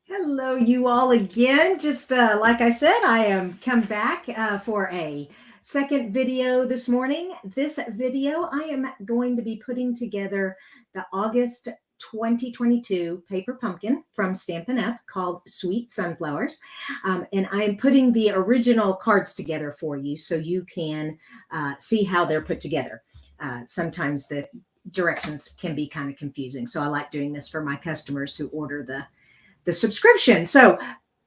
Hello, you all again. Just like I said, I am come back for a second video this morning. This video, I am going to be putting together the August 2022 paper pumpkin from Stampin' Up called Sweet Sunflowers. And I'm putting the original cards together for you so you can see how they're put together. Sometimes the directions can be kind of confusing. So I like doing this for my customers who order the subscription. So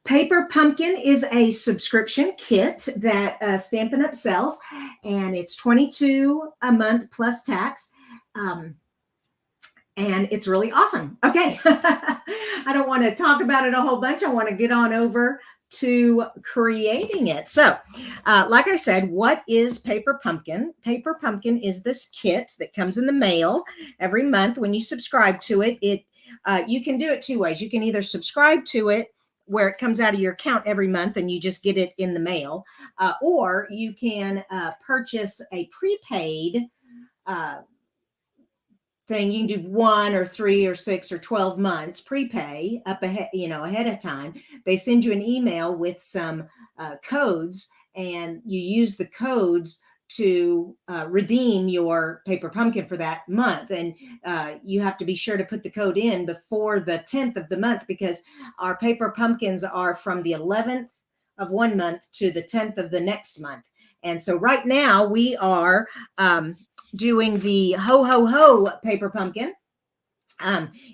Paper Pumpkin is a subscription kit that Stampin' Up sells, and it's $22 a month plus tax. And it's really awesome. Okay. I don't want to talk about it a whole bunch. I want to get on over to creating it. So, like I said, what is Paper Pumpkin? Paper Pumpkin is this kit that comes in the mail every month. When you subscribe to it, you can do it two ways. You can either subscribe to it where it comes out of your account every month and you just get it in the mail, or you can purchase a prepaid thing. You can do 1 or 3 or 6 or 12 months prepay up ahead, ahead of time. They send you an email with some codes, and you use the codes to redeem your Paper Pumpkin for that month. And you have to be sure to put the code in before the 10th of the month, because our Paper Pumpkins are from the 11th of one month to the 10th of the next month. And so right now we are doing the Ho Ho Ho Paper Pumpkin.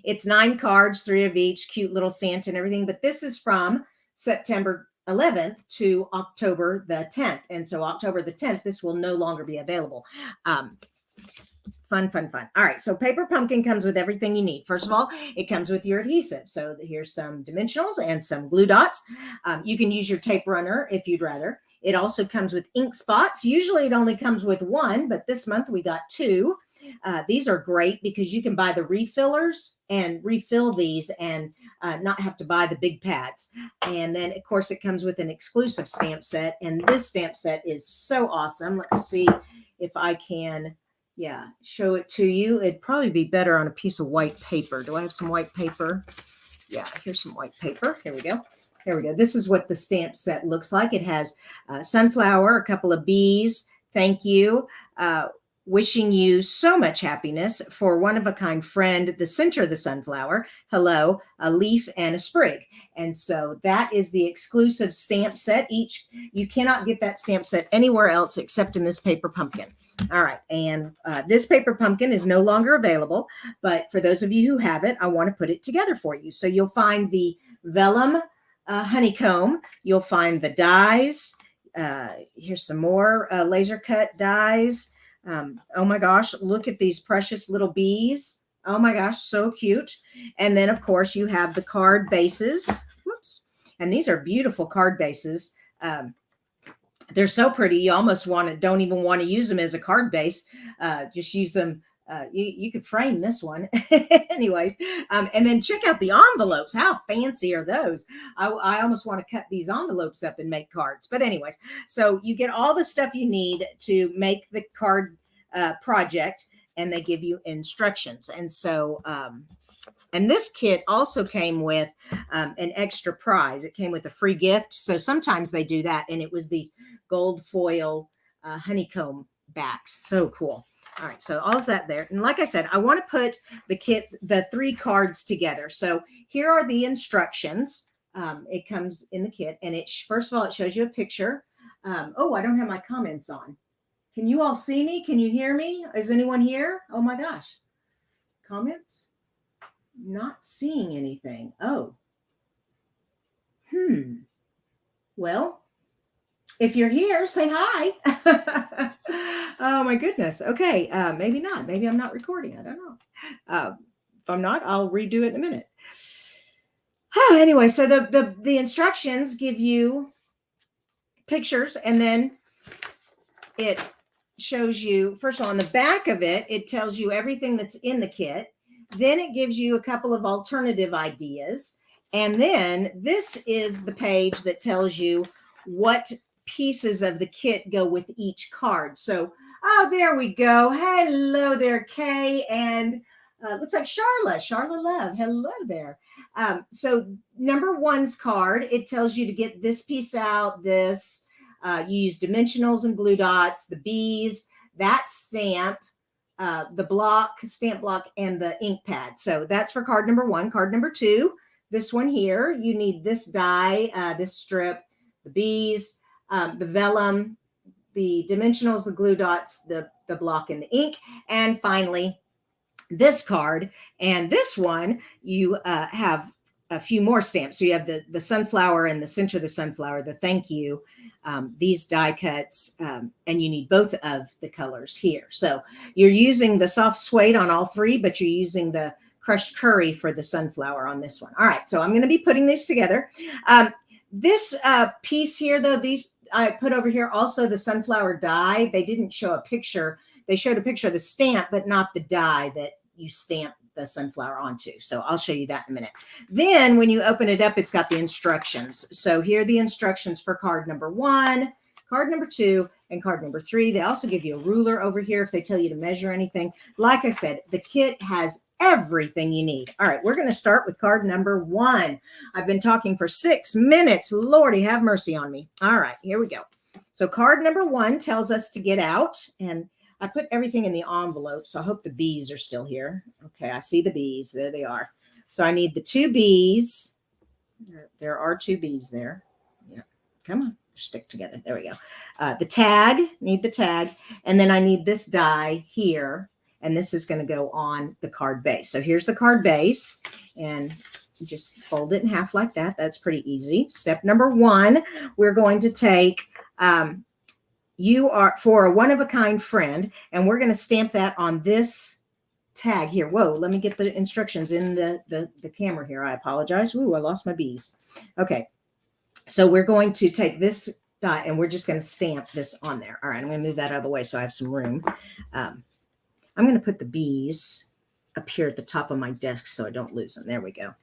It's 9 cards, 3 of each, cute little Santa and everything. But this is from September 11th to October the 10th. And so October the 10th, this will no longer be available. Fun. All right. So Paper Pumpkin comes with everything you need. First of all, it comes with your adhesive. So here's some dimensionals and some glue dots. You can use your tape runner if you'd rather. It also comes with ink spots. Usually it only comes with 1, but this month we got 2. These are great because you can buy the refillers and refill these and not have to buy the big pads. And then, of course, it comes with an exclusive stamp set. And this stamp set is so awesome. Let me see if I can, show it to you. It'd probably be better on a piece of white paper. Do I have some white paper? Yeah, here's some white paper. Here we go. Here we go. This is what the stamp set looks like. It has sunflower, a couple of bees. Thank you. Wishing you so much happiness, for one-of-a-kind friend, the center of the sunflower, hello, a leaf and a sprig. And so that is the exclusive stamp set. You cannot get that stamp set anywhere else except in this Paper Pumpkin. All right. And this Paper Pumpkin is no longer available, but for those of you who have it, I want to put it together for you. So you'll find the vellum honeycomb. You'll find the dies. Here's some more laser cut dies. Oh my gosh, look at these precious little bees. Oh my gosh, so cute. And then, of course, you have the card bases. Whoops. And these are beautiful card bases. They're so pretty. You almost don't even want to use them as a card base. Just use them. You could frame this one. Anyways, and then check out the envelopes. How fancy are those? I almost want to cut these envelopes up and make cards. But anyways, so you get all the stuff you need to make the card project, and they give you instructions. And so, and this kit also came with an extra prize. It came with a free gift. So sometimes they do that. And it was these gold foil honeycomb backs. So cool. All right, so all's that there. And like I said, I want to put the 3 cards together. So here are the instructions. It comes in the kit, and first of all, it shows you a picture. Oh, I don't have my comments on. Can you all see me? Can you hear me? Is anyone here? Oh my gosh. Comments? Not seeing anything. Oh. Well, if you're here, say hi. Oh my goodness. Okay. Maybe not. Maybe I'm not recording. I don't know. If I'm not, I'll redo it in a minute. Anyway, so the instructions give you pictures, and then it shows you, first of all, on the back of it, it tells you everything that's in the kit. Then it gives you a couple of alternative ideas. And then this is the page that tells you what pieces of the kit go with each card. So, oh, there we go. Hello there, Kay. And looks like Charla Love. Hello there. So number one's card, it tells you to get this piece out, this, you use dimensionals and glue dots, the bees, that stamp, the block, stamp block, and the ink pad. So that's for card number one. Card number two, this one here, you need this die, this strip, the bees, the vellum, the dimensionals, the glue dots, the block, and the ink. And finally, this card. And this one, you have a few more stamps. So you have the sunflower in the center of the sunflower, the thank you, these die cuts, and you need both of the colors here. So you're using the soft suede on all three, but you're using the crushed curry for the sunflower on this one. All right, so I'm going to be putting these together. This piece here, though, these I put over here also the sunflower die. They didn't show a picture. They showed a picture of the stamp, but not the die that you stamp the sunflower onto. So I'll show you that in a minute. Then when you open it up, it's got the instructions. So here are the instructions for card number one, card number two, and card number three. They also give you a ruler over here if they tell you to measure anything. Like I said, the kit has everything you need. All right, we're going to start with card number one. I've been talking for 6 minutes. Lordy, have mercy on me. All right, here we go. So card number one tells us to get out, and I put everything in the envelope, so I hope the bees are still here. Okay, I see the bees. There they are. So I need the 2 bees. There are 2 bees there. Yeah, come on, stick together. There we go. The tag, need the tag. And then I need this die here, and this is going to go on the card base. So here's the card base, and just fold it in half like that. That's pretty easy. Step number one, we're going to take... you are for a one-of-a-kind friend, and we're going to stamp that on this tag here. Whoa, let me get the instructions in the camera here. I apologize. Ooh, I lost my bees. Okay, so we're going to take this die, and we're just going to stamp this on there. All right, I'm going to move that out of the way so I have some room. I'm going to put the bees up here at the top of my desk so I don't lose them. There we go.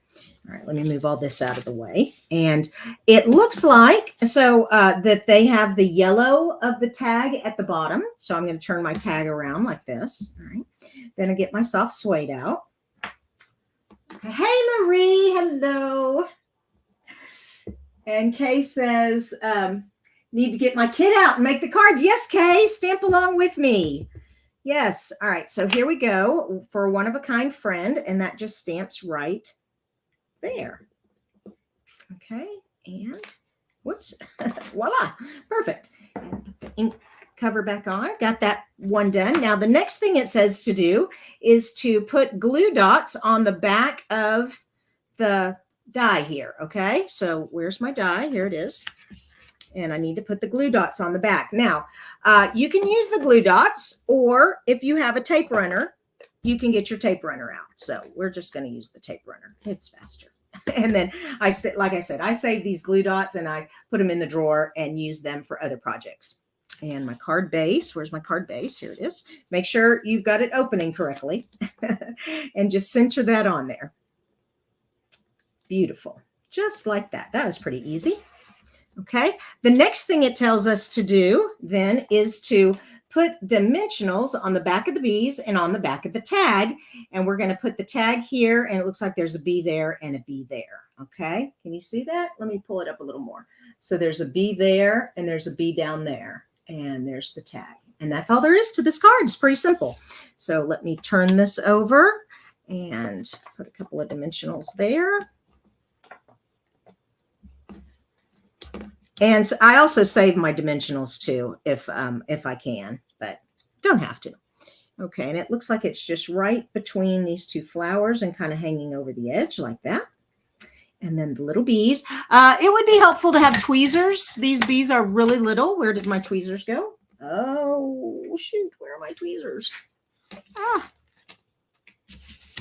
All right, let me move all this out of the way. And it looks like, so that they have the yellow of the tag at the bottom. So I'm going to turn my tag around like this. All right. Then I get my soft suede out. Hey, Marie. Hello. And Kay says, need to get my kit out and make the cards. Yes, Kay, stamp along with me. Yes. All right. So here we go for a one-of-a-kind friend. And that just stamps right there. Okay, and whoops, voila, perfect. And put the ink cover back on. Got that one done. Now the next thing it says to do is to put glue dots on the back of the die here. Okay, so where's my die? Here it is. And I need to put the glue dots on the back. Now, you can use the glue dots, or if you have a tape runner, you can get your tape runner out. So we're just going to use the tape runner. It's faster. And then like I said, I save these glue dots and I put them in the drawer and use them for other projects. And my card base, where's my card base? Here it is. Make sure you've got it opening correctly and just center that on there. Beautiful. Just like that. That was pretty easy. Okay. The next thing it tells us to do then is to put dimensionals on the back of the bees and on the back of the tag. And we're going to put the tag here, and it looks like there's a bee there and a bee there. Okay. Can you see that? Let me pull it up a little more. So there's a bee there and there's a bee down there, and there's the tag. And that's all there is to this card. It's pretty simple. So let me turn this over and put a couple of dimensionals there. And so I also save my dimensionals too, if I can, but don't have to. Okay, and it looks like it's just right between these 2 flowers and kind of hanging over the edge like that. And then the little bees. It would be helpful to have tweezers. These bees are really little. Where did my tweezers go? Oh, shoot, where are my tweezers? Ah.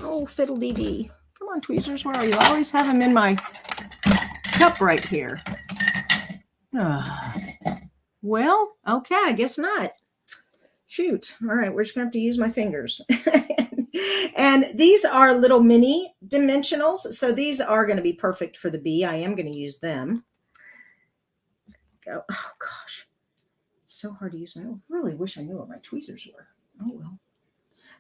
Oh, fiddle-dee-dee. Come on, tweezers, where are you? I always have them in my cup right here. Well, okay, I guess not. Shoot. All right, we're just going to have to use my fingers. And these are little mini dimensionals. So these are going to be perfect for the bee. I am going to use them. Go. Oh, gosh. It's so hard to use. I really wish I knew what my tweezers were. Oh, well.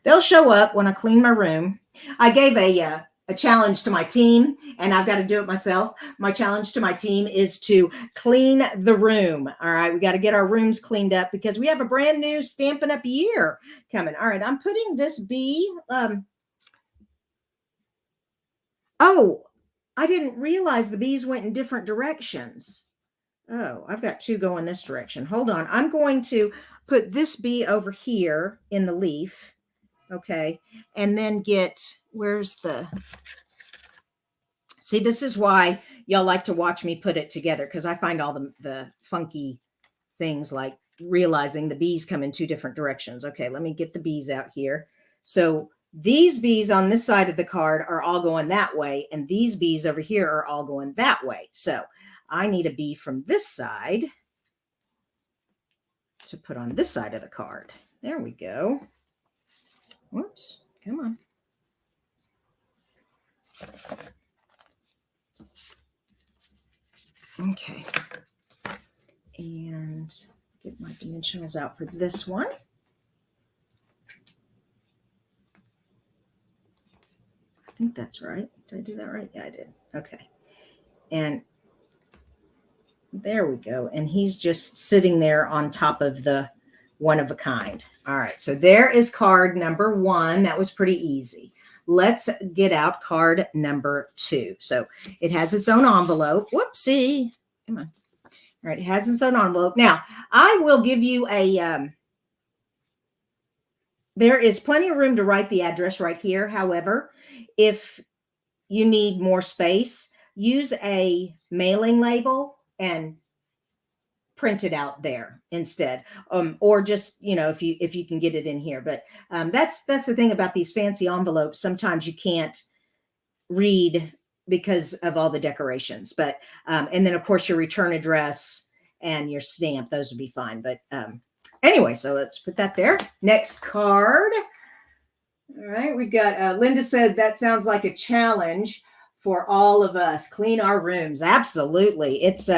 They'll show up when I clean my room. I gave a a challenge to my team, and I've got to do it myself. My challenge to my team is to clean the room. All right, we got to get our rooms cleaned up because we have a brand new Stampin' Up year coming. All right, I'm putting this bee. Oh, I didn't realize the bees went in different directions. Oh, I've got two going this direction. Hold on. I'm going to put this bee over here in the leaf. Okay. And then where's see, this is why y'all like to watch me put it together, because I find all the funky things, like realizing the bees come in two different directions. Okay, let me get the bees out here. So these bees on this side of the card are all going that way, and these bees over here are all going that way. So I need a bee from this side to put on this side of the card. There we go. Whoops, come on. Okay. And get my dimensionals out for this one. I think that's right. Did I do that right? Yeah, I did. Okay. And there we go. And he's just sitting there on top of the one of a kind. All right. So there is card number 1. That was pretty easy. Let's get out card number 2. So it has its own envelope. Whoopsie. Come on. All right. It has its own envelope. Now, I will give you there is plenty of room to write the address right here. However, if you need more space, use a mailing label and print it out there instead, or just, if you can get it in here. But that's the thing about these fancy envelopes. Sometimes you can't read because of all the decorations. But and then of course your return address and your stamp, those would be fine. But anyway, so let's put that there. Next card. All right, we've got Linda said that sounds like a challenge for all of us. Clean our rooms. Absolutely. It's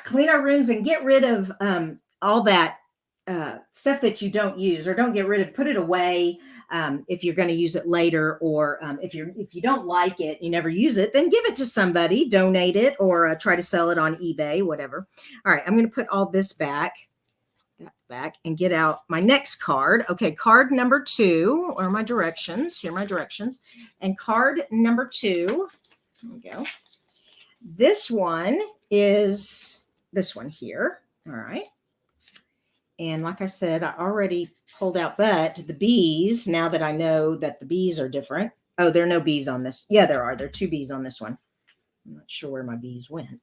clean our rooms and get rid of all that stuff that you don't use, or don't get rid of, put it away if you're going to use it later, or if you don't like it, you never use it, then give it to somebody, donate it, or try to sell it on eBay, whatever. All right, I'm going to put all this back and get out my next card. Okay, card number 2, or my directions. Here are my directions. And card number 2, there we go. This one is this one here. All right. And like I said, I already pulled out, but the bees, now that I know that the bees are different. Oh, there are no bees on this. Yeah, there are. There are 2 bees on this one. I'm not sure where my bees went.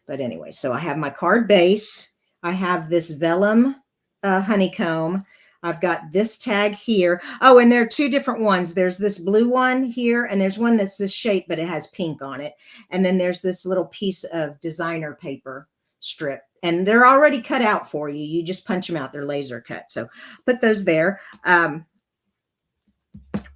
But anyway, so I have my card base. I have this vellum honeycomb. I've got this tag here. Oh, and there are 2 different ones. There's this blue one here, and there's one that's this shape, but it has pink on it. And then there's this little piece of designer paper strip, and they're already cut out for you. You just punch them out. They're laser cut. So put those there.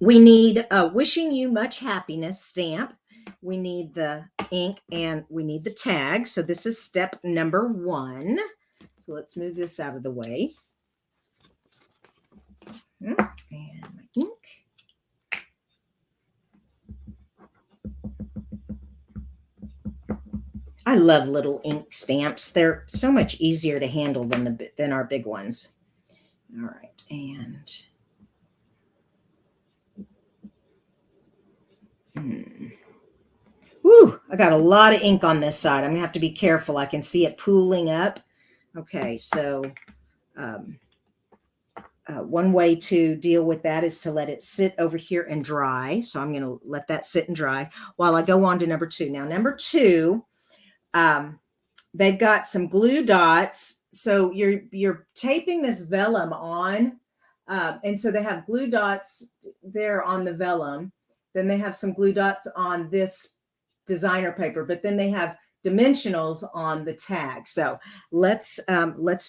We need a wishing you much happiness stamp. We need the ink, and we need the tag. So this is step number 1. So let's move this out of the way. And my ink. I love little ink stamps. They're so much easier to handle than our big ones. All right, and whew, I got a lot of ink on this side. I'm gonna have to be careful. I can see it pooling up. Okay, so one way to deal with that is to let it sit over here and dry. So I'm going to let that sit and dry while I go on to number 2. Now, number 2, they've got some glue dots. So you're taping this vellum on, and so they have glue dots there on the vellum. Then they have some glue dots on this designer paper, but then they have dimensionals on the tag. So let's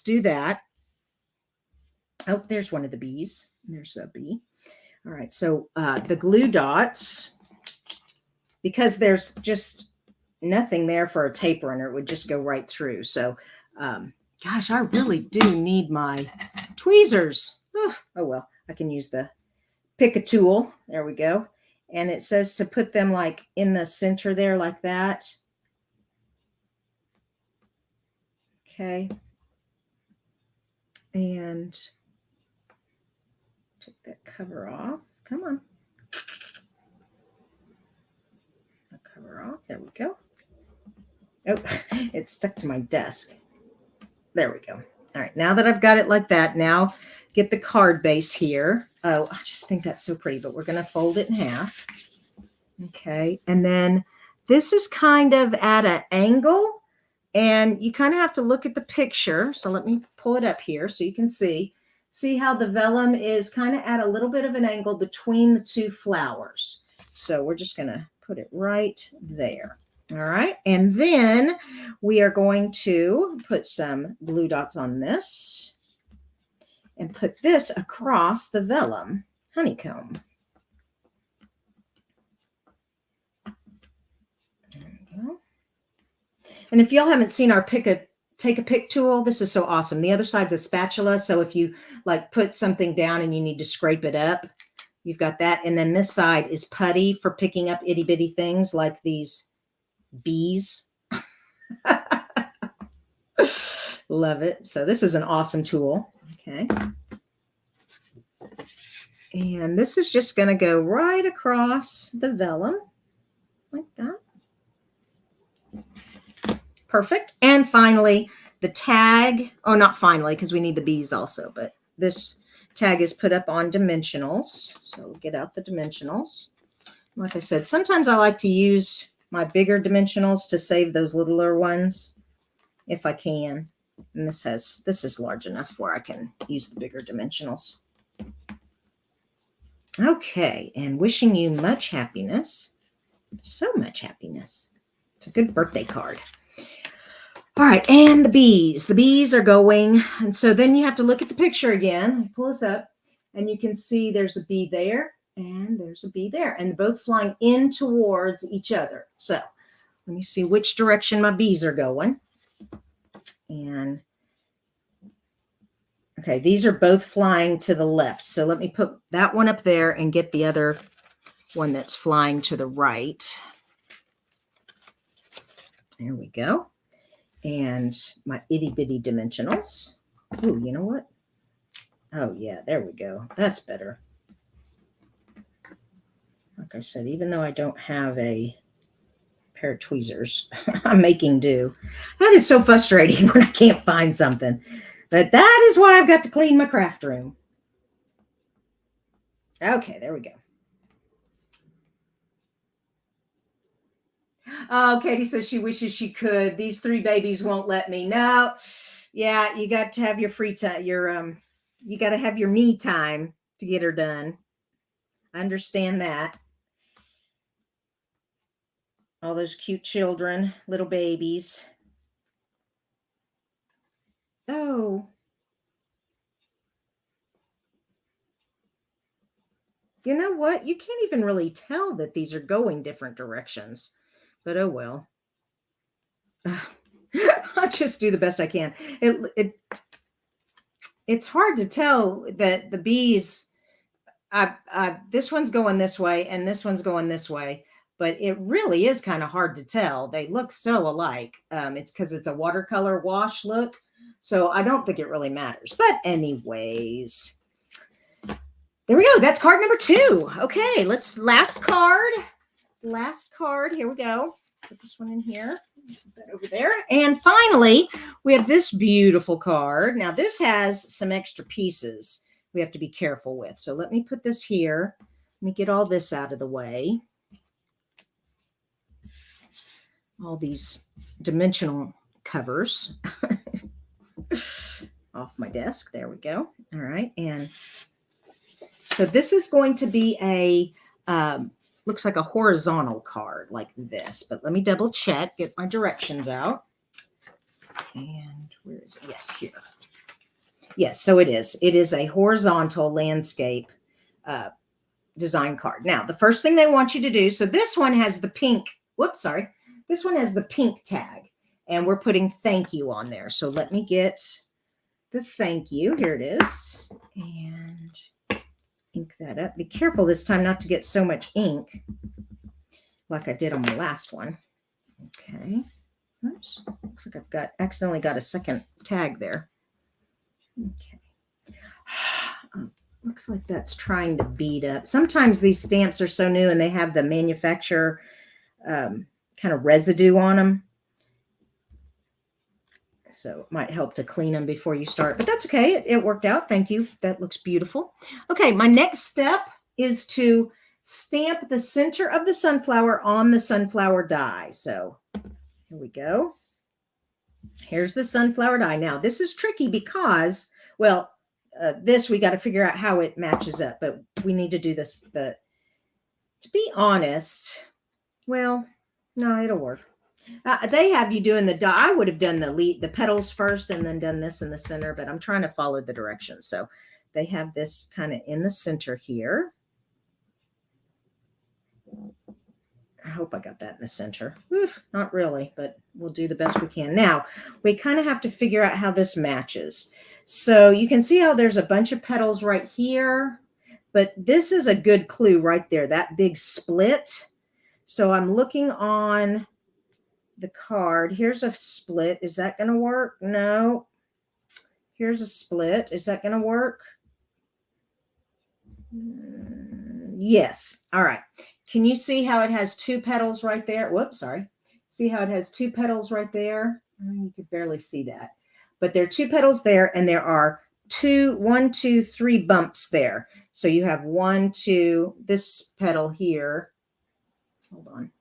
do that. Oh, there's one of the bees. There's a bee. All right. So the glue dots, because there's just nothing there for a tape runner, it would just go right through. So, gosh, I really do need my tweezers. Oh well, I can use the pick a tool. There we go. And it says to put them like in the center there like that. Okay. And take that cover off. Come on. Cover off. There we go. Oh, it's stuck to my desk. There we go. All right. Now that I've got it like that, now get the card base here. Oh, I just think that's so pretty, but we're going to fold it in half. Okay. And then this is kind of at an angle, and you kind of have to look at the picture. So let me pull it up here so you can see how the vellum is kind of at a little bit of an angle between the two flowers. So we're just going to put it right there. All right. And then we are going to put some glue dots on this and put this across the vellum honeycomb. There we go. And if y'all haven't seen our take a pick tool, this is so awesome. The other side's a spatula. So if you like put something down and you need to scrape it up, you've got that. And then this side is putty for picking up itty bitty things like these bees. Love it. So this is an awesome tool. Okay. And this is just going to go right across the vellum like that. Perfect. And finally, the tag, oh, not finally, because we need the bees also, but this tag is put up on dimensionals. So we'll get out the dimensionals. Like I said, sometimes I like to use my bigger dimensionals to save those littler ones if I can. And this is large enough where I can use the bigger dimensionals. Okay, and wishing you much happiness. So much happiness. It's a good birthday card. All right, and the bees. The bees are going. And so then you have to look at the picture again. Pull this up, and you can see there's a bee there, and there's a bee there, and both flying in towards each other. So let me see which direction my bees are going. And okay, these are both flying to the left. So let me put that one up there and get the other one that's flying to the right. There we go. And my itty bitty dimensionals. Ooh, you know what? Oh yeah, there we go. That's better. Like I said, even though I don't have a pair of tweezers, I'm making do. That is so frustrating when I can't find something. But that is why I've got to clean my craft room. Okay, there we go. Oh, Katie says she wishes she could. These 3 babies won't let me. No. Yeah, you got to have your free time. You got to have your me time to get her done. I understand that. All those cute children, little babies. Oh. You know what? You can't even really tell that these are going different directions. But oh well. I'll just do the best I can. It's hard to tell that the bees, this one's going this way and this one's going this way, but it really is kind of hard to tell. They look so alike. It's because it's a watercolor wash look. So I don't think it really matters. But anyways, there we go. That's card number 2. Okay, last card. Here we go. Put this one in here. Put that over there. And finally, we have this beautiful card. Now, this has some extra pieces we have to be careful with. So let me put this here. Let me get all this out of the way. All these dimensional covers off my desk. There we go. All right. And so this is going to be a, looks like a horizontal card like this, but let me double check, get my directions out. And where is it? Yes, here. Yes, so it is. It is a horizontal landscape design card. Now, the first thing they want you to do, so this one has the pink, this one has the pink tag, and we're putting thank you on there. So let me get the thank you. Here it is. And ink that up. Be careful this time not to get so much ink like I did on my last one. Okay. Oops. Looks like I've accidentally got a second tag there. Okay. Looks like that's trying to bead up. Sometimes these stamps are so new and they have the manufacturer kind of residue on them. So it might help to clean them before you start, but that's okay. It worked out. Thank you. That looks beautiful. Okay, my next step is to stamp the center of the sunflower on the sunflower die. So here we go. Here's the sunflower die. Now, this is tricky because, well, this we got to figure out how it matches up, but we need to do this. To be honest, well, no, it'll work. They have you doing the die. I would have done the petals first and then done this in the center, but I'm trying to follow the directions. So they have this kind of in the center here. I hope I got that in the center. Oof, not really, but we'll do the best we can. Now, we kind of have to figure out how this matches. So you can see how there's a bunch of petals right here, but this is a good clue right there, that big split. So I'm looking on the card. Here's a split. Is that going to work? No. Here's a split. Is that going to work? Yes. All right. Can you see how it has two petals right there? Whoops, sorry. See how it has two petals right there? You could barely see that. But there are two petals there, and there are one, two, three bumps there. So you have one, two, this petal here. Hold on.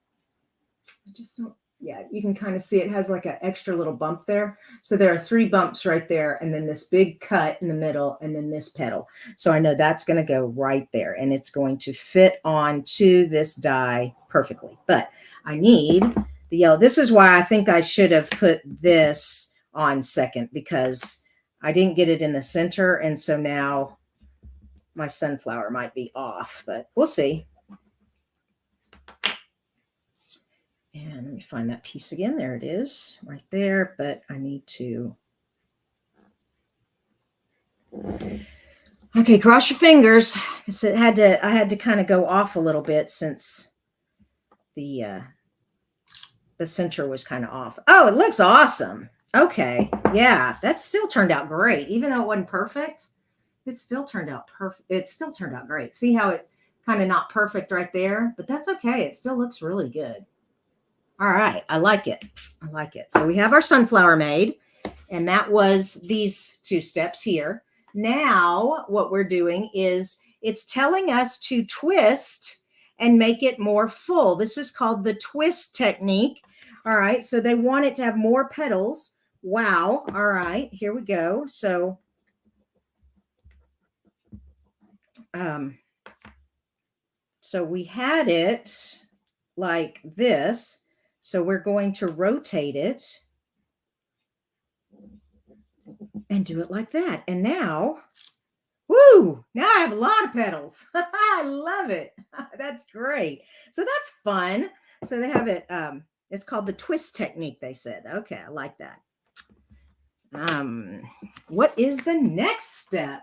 I just don't. Yeah, you can kind of see it has like an extra little bump there. So there are three bumps right there, and then this big cut in the middle, and then this petal. So I know that's going to go right there, and it's going to fit onto this die perfectly. But I need the yellow. This is why I think I should have put this on second, because I didn't get it in the center, and so now my sunflower might be off, but we'll see. And let me find that piece again. There it is right there, but I need to. Okay, cross your fingers. I had to kind of go off a little bit since the center was kind of off. Oh, it looks awesome. Okay. Yeah, that still turned out great. Even though it wasn't perfect, it still turned out perfect. It still turned out great. See how it's kind of not perfect right there, but that's okay. It still looks really good. All right. I like it. I like it. So we have our sunflower made, and that was these two steps here. Now what we're doing is it's telling us to twist and make it more full. This is called the twist technique. All right. So they want it to have more petals. Wow. All right. Here we go. So, so we had it like this. So we're going to rotate it and do it like that. And now, woo, now I have a lot of petals. I love it. That's great. So that's fun. So they have it, it's called the twist technique, they said. Okay, I like that. What is the next step?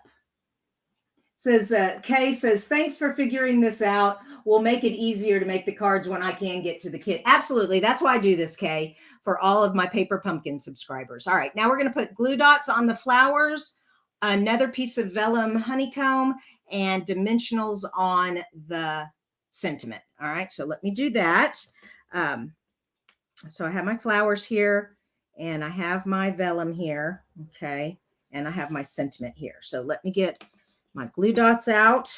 Says Kay says, thanks for figuring this out. We'll make it easier to make the cards when I can get to the kit. Absolutely. That's why I do this, Kay, for all of my Paper Pumpkin subscribers. All right. Now we're going to put glue dots on the flowers, another piece of vellum honeycomb, and dimensionals on the sentiment. All right. So let me do that. So I have my flowers here, and I have my vellum here. Okay. And I have my sentiment here. So let me get my glue dots out.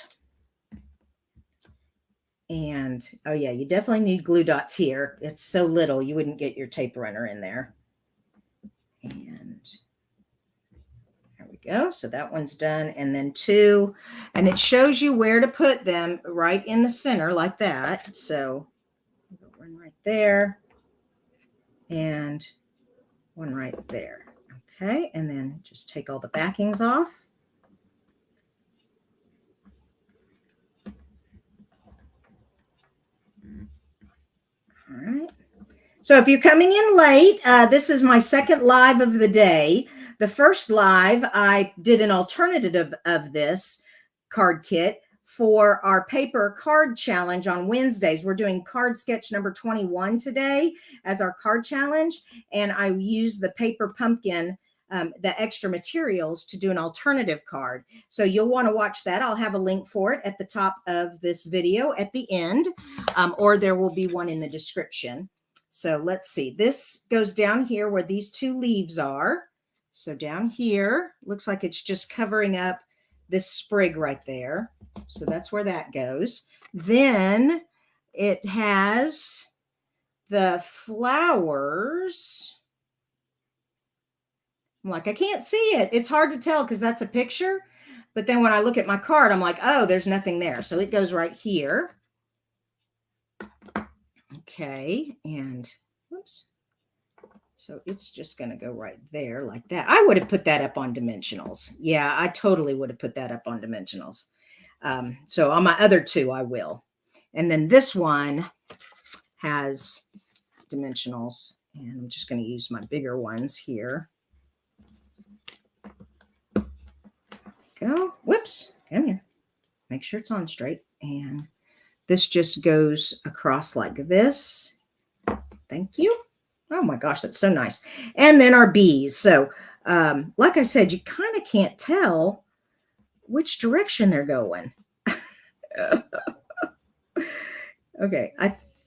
And oh yeah, you definitely need glue dots here. It's so little, you wouldn't get your tape runner in there. And there we go. So that one's done. And then two, and it shows you where to put them right in the center like that. So one right there and one right there. Okay. And then just take all the backings off. All right. So if you're coming in late, this is my second live of the day. The first live, I did an alternative of this card kit for our paper card challenge on Wednesdays. We're doing card sketch number 21 today as our card challenge. And I use the paper pumpkin, the extra materials, to do an alternative card. So you'll want to watch that. I'll have a link for it at the top of this video at the end, or there will be one in the description. So let's see. This goes down here where these two leaves are. So down here, looks like it's just covering up this sprig right there. So that's where that goes. Then it has the flowers. I'm like, I can't see it. It's hard to tell because that's a picture. But then when I look at my card, I'm like, oh, there's nothing there. So it goes right here. Okay. And whoops. So it's just going to go right there like that. I would have put that up on dimensionals. Yeah, I totally would have put that up on dimensionals. So on my other two, I will. And then this one has dimensionals. And I'm just going to use my bigger ones here. Go. Whoops. Come here. Make sure it's on straight. And this just goes across like this. Thank you. Oh my gosh, that's so nice. And then our bees. So like I said, you kind of can't tell which direction they're going. Okay,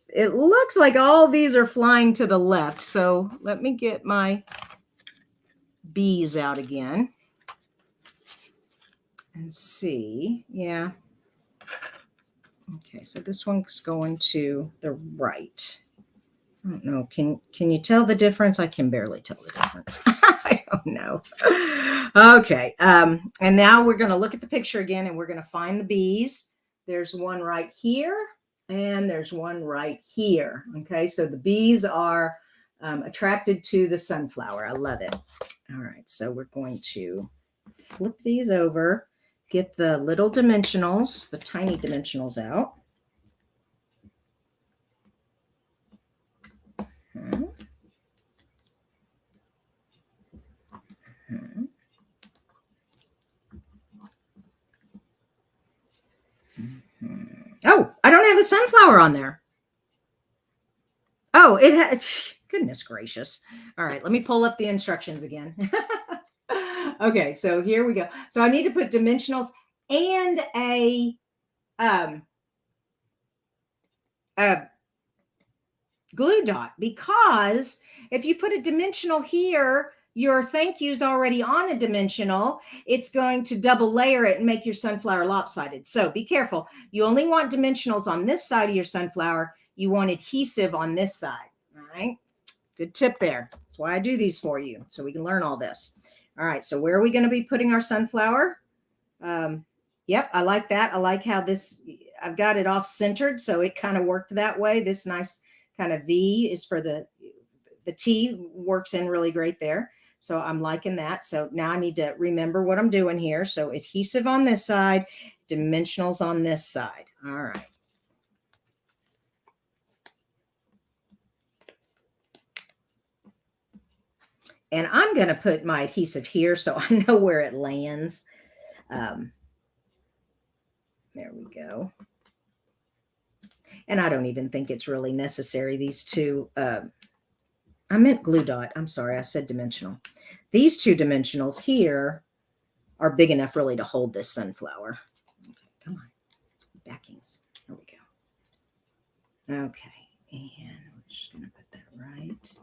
it looks like all these are flying to the left. So let me get my bees out again and see. Yeah. Okay, so this one's going to the right. I don't know. Can you tell the difference? I can barely tell the difference. I don't know. Okay. And now we're going to look at the picture again, and we're going to find the bees. There's one right here, and there's one right here. Okay. So the bees are attracted to the sunflower. I love it. All right. So we're going to flip these over, get the little dimensionals, the tiny dimensionals out. Oh, I don't have the sunflower on there. Oh, it has. Goodness gracious. All right, let me pull up the instructions again. Okay, so here we go. So I need to put dimensionals and a glue dot, because if you put a dimensional here, your thank you's already on a dimensional. It's going to double layer it and make your sunflower lopsided. So be careful. You only want dimensionals on this side of your sunflower. You want adhesive on this side. All right. Good tip there. That's why I do these for you, so we can learn all this. All right. So where are we going to be putting our sunflower? Yep. I like that. I like how this, I've got it off centered. So it kind of worked that way. This nice kind of V is for the T, works in really great there. So I'm liking that. So now I need to remember what I'm doing here. So adhesive on this side, dimensionals on this side. All right. And I'm going to put my adhesive here so I know where it lands. There we go. And I don't even think it's really necessary. These two, I meant glue dot. I'm sorry, I said dimensional. These two dimensionals here are big enough really to hold this sunflower. Okay, come on. Backings. There we go. Okay, and we're just going to put that right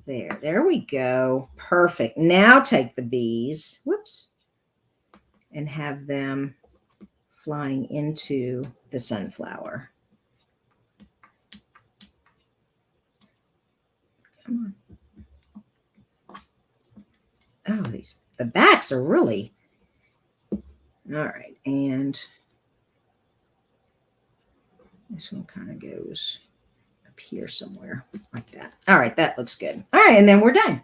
there. There we go. Perfect. Now take the bees, whoops, and have them flying into the sunflower. Come on. Oh, the backs are really, all right. And this one kind of goes up here somewhere like that. All right, that looks good. All right, and then we're done.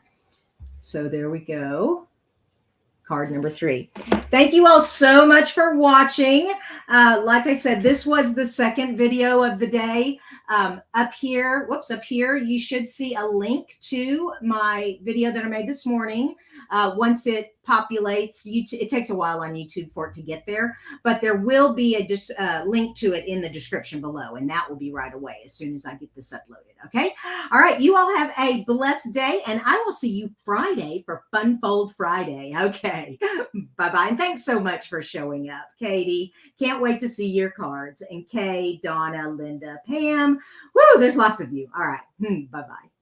So there we go. Card number 3. Thank you all so much for watching. Like I said, this was the second video of the day. Up here, you should see a link to my video that I made this morning. Once it populates. YouTube, it takes a while on YouTube for it to get there, but there will be a link to it in the description below, and that will be right away as soon as I get this uploaded. Okay. All right. You all have a blessed day, and I will see you Friday for Fun Fold Friday. Okay. Bye-bye. And thanks so much for showing up, Katie. Can't wait to see your cards. And Kay, Donna, Linda, Pam. Woo, there's lots of you. All right. Bye-bye.